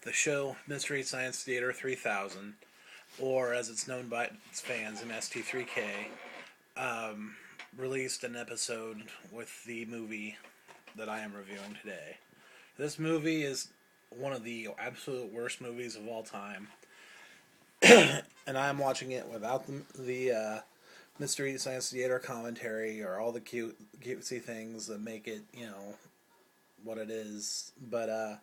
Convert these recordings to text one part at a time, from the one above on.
the show Mystery Science Theater 3000, or as it's known by its fans, MST3K, released an episode with the movie that I am reviewing today. This movie is one of the absolute worst movies of all time, and I am watching it without the Mystery Science Theater commentary or all the cutesy things that make it, what it is. But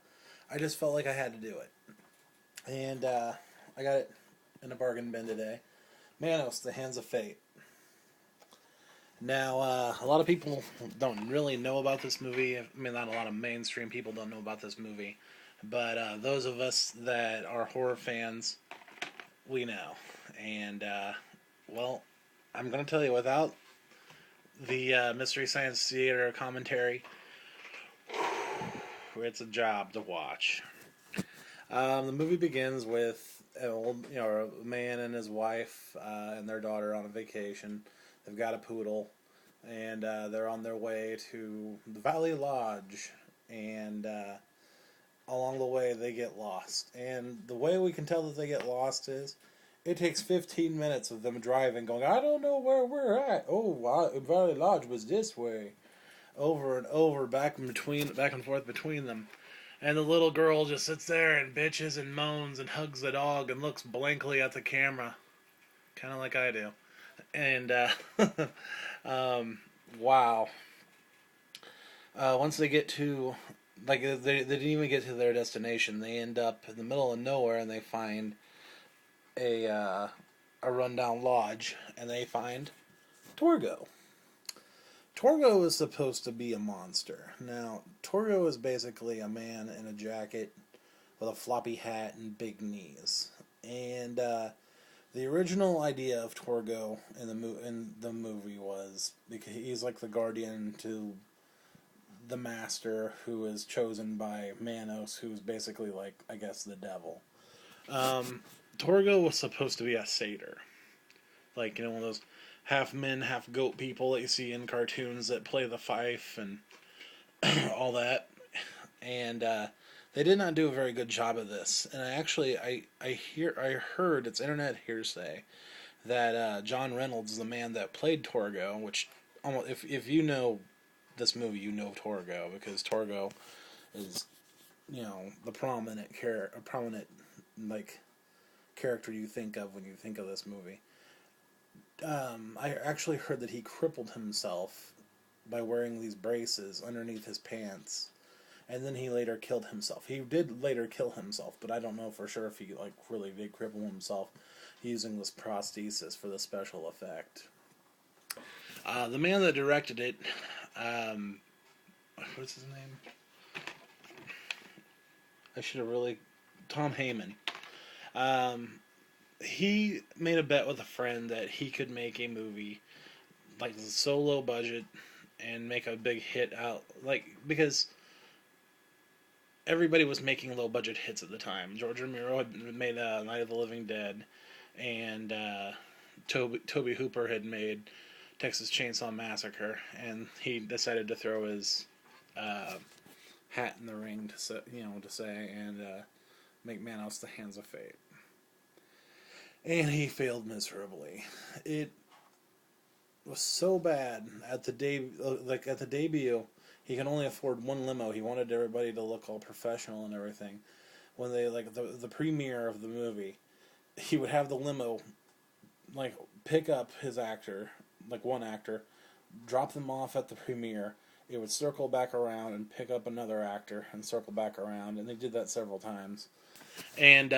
I just felt like I had to do it. And I got it in a bargain bin today. Manos, The Hands of Fate. Now, a lot of people don't really know about this movie. I mean, not a lot of mainstream people don't know about this movie. But those of us that are horror fans, we know. And, well, I'm going to tell you, without the Mystery Science Theater commentary, it's a job to watch. The movie begins with a man and his wife and their daughter on a vacation. They've got a poodle, and they're on their way to the Valley Lodge, and along the way they get lost. And the way we can tell that they get lost is it takes 15 minutes of them driving, going, I don't know where we're at. Oh, Valley Lodge was this way. Over and over, back and forth between them. And the little girl just sits there and bitches and moans and hugs the dog and looks blankly at the camera. Kind of like I do. And, wow. Once they get to, they didn't even get to their destination. They end up in the middle of nowhere and they find a rundown lodge, and they find Torgo. Torgo is supposed to be a monster. Now, Torgo is basically a man in a jacket with a floppy hat and big knees. And the original idea of Torgo in the movie was because he's like the guardian to the master, who is chosen by Manos, who's basically like, I guess, the devil. Torgo was supposed to be a satyr. Like, one of those half men, half goat people that you see in cartoons that play the fife and all that. And they did not do a very good job of this. And I heard, it's internet hearsay, that John Reynolds, the man that played Torgo, which almost, if you know this movie, you know Torgo, because Torgo is, the prominent character you think of when you think of this movie. I actually heard that he crippled himself by wearing these braces underneath his pants, and then he later killed himself. He did later kill himself, but I don't know for sure if he really did cripple himself using this prosthesis for the special effect. The man that directed it, what's his name? Tom Heyman. He made a bet with a friend that he could make a movie so low budget and make a big hit out, because everybody was making low budget hits at the time. George Romero had made Night of the Living Dead, and Tobe Hooper had made Texas Chainsaw Massacre, and he decided to throw his hat in the ring to say and make Manos The Hands of Fate. And he failed miserably. It was so bad at the debut. He could only afford one limo. He wanted everybody to look all professional and everything. When they the premiere of the movie, he would have the limo pick up his actor, one actor, drop them off at the premiere. It would circle back around and pick up another actor and circle back around, and they did that several times. And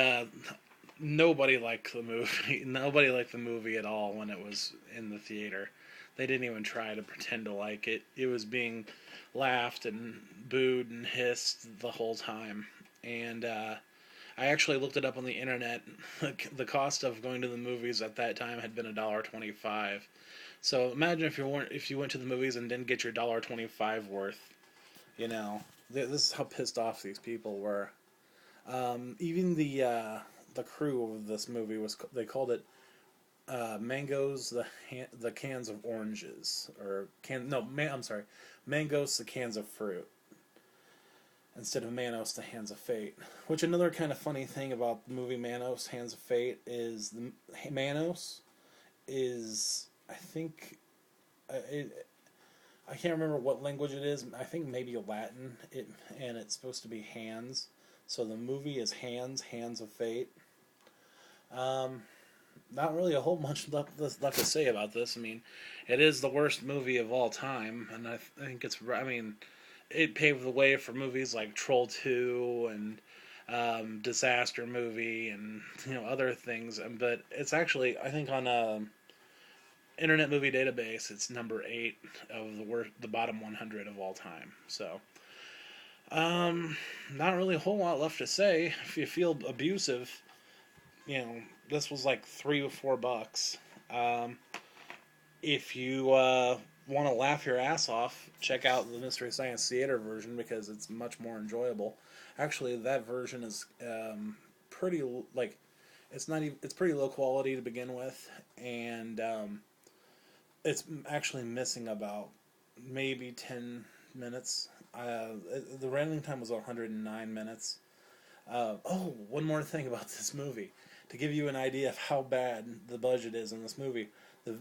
nobody liked the movie. Nobody liked the movie at all when it was in the theater. They didn't even try to pretend to like it. It was being laughed and booed and hissed the whole time. And I actually looked it up on the internet. The cost of going to the movies at that time had been $1.25. So imagine if you went to the movies and didn't get your $1.25 worth. This is how pissed off these people were. Even the crew of this movie they called it Mangoes the cans of oranges, Mangoes the cans of fruit. instead of Manos, the Hands of Fate. Which another kind of funny thing about the movie Manos, Hands of Fate, is the Manos is, I think, I can't remember what language it is. I think maybe Latin. And it's supposed to be hands. So the movie is Hands of Fate. Not really a whole much left to say about this. I mean, it is the worst movie of all time, and I think it's. I mean, it paved the way for movies like Troll 2 and Disaster Movie and other things. But it's actually, I think, on Internet Movie Database, it's number 8 of the bottom 100 of all time. So, not really a whole lot left to say. If you feel abusive, this was like $3 or $4. If you want to laugh your ass off, check out the Mystery Science Theater version because it's much more enjoyable. Actually, that version is pretty it's pretty low quality to begin with, and it's actually missing about maybe 10 minutes. The running time was 109 minutes. One more thing about this movie. To give you an idea of how bad the budget is in this movie, the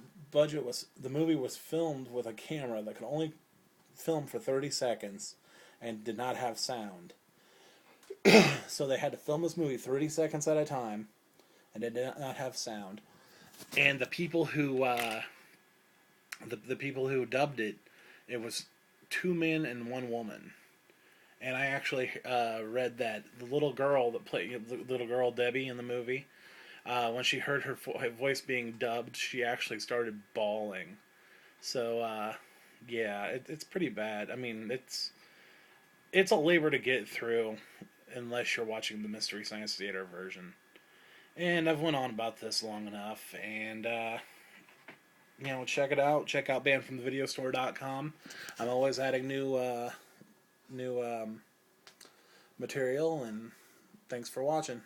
movie was filmed with a camera that could only film for 30 seconds and did not have sound. So they had to film this movie 30 seconds at a time, and it did not have sound. And the people who the people who dubbed it, it was 2 men and 1 woman. And I actually read that the little girl that played the little girl Debbie in the movie, when she heard her voice being dubbed, she actually started bawling. So it's pretty bad. I mean, it's a labor to get through unless you're watching the Mystery Science Theater version. And I've went on about this long enough, and check it out. Check out bandfromthevideostore.com. I'm always adding new material, and thanks for watching.